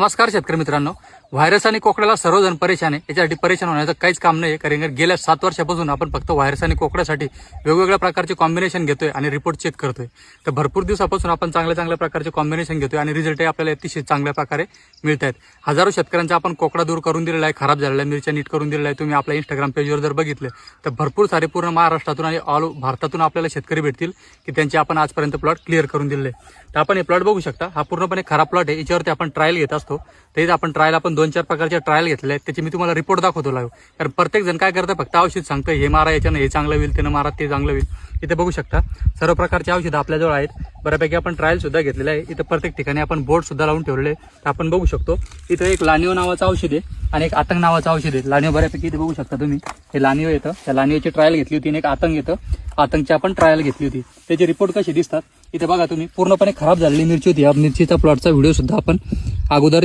नमस्कार शेतकरी मित्रांनो, व्हायरस आणि कोकड्याला सर्वजण परेशान आहे। याच्यासाठी परेशान होण्याचं काहीच काम नाही, कारण गेल्या 7 वर्षापासून आपण फक्त व्हायरस आणि कोकड्यासाठी वेगवेगळ्या प्रकारचे कॉम्बिनेशन घेतोय आणि रिपोर्ट चेक करतोय। तर भरपूर दिवसापासून आपण चांगल्या प्रकारचे कॉम्बिनेशन घेतोय आणि रिझल्टही आपल्याला अतिशय चांगल्या प्रकारे मिळत आहेत। हजारो शेतकऱ्यांचा आपण कोकडा दूर करून दिलेला आहे, खराब झालेल्या मिरच्या नीट करून दिलेला आहे। तुम्ही आपल्या इंस्टाग्राम पेजवर जर बघितलं तर भरपूर सारे पूर्ण महाराष्ट्रातून आणि ऑल भारतातून आपल्याला शेतकरी भेटतील की त्यांचे आपण आजपर्यंत प्लॉट क्लिअर करून दिले। तर आपण हे प्लॉट बघू शकता, हा पूर्णपणे खराब प्लॉट आहे। याच्यावरती आपण ट्रायल घेत असतो। तेच आपण ट्रायल 2-4 प्रकारचे ट्रायल घेतले आहेत, त्याची मी तुम्हाला रिपोर्ट दाखवतो लाईव्ह। कारण प्रत्येक जण काय करतं, फक्त औषध सांगतं, हे मारा, याच्यानं हे चांगलं होईल, त्यानं मारा ते चांगलं होईल। इथे बघू शकता सर्व प्रकारचे औषधं आपल्याजवळ आहेत। बऱ्यापैकी आपण ट्रायल सुद्धा घेतलेले आहे। इथं प्रत्येक ठिकाणी आपण बोर्ड सुद्धा लावून ठेवलेले आहे। तर आपण बघू शकतो इथं एक लानिओ नावाचं औषध आहे आणि एक आतंक नावाचं औषध आहे। लानिओ बऱ्यापैकी इथे बघू शकता तुम्ही, हे लानिओ येतं, त्या लानिओची ट्रायल घेतली होती आणि एक आतंक येतं, आतंकची आपण ट्रायल घेतली होती। त्याचे रिपोर्ट कसे दिसतात इथे बघा तुम्ही, पूर्णपणे खराब झालेली मिरची होती। या मिरचीचा प्लॉटचा व्हिडिओ सुद्धा आपण अगोदर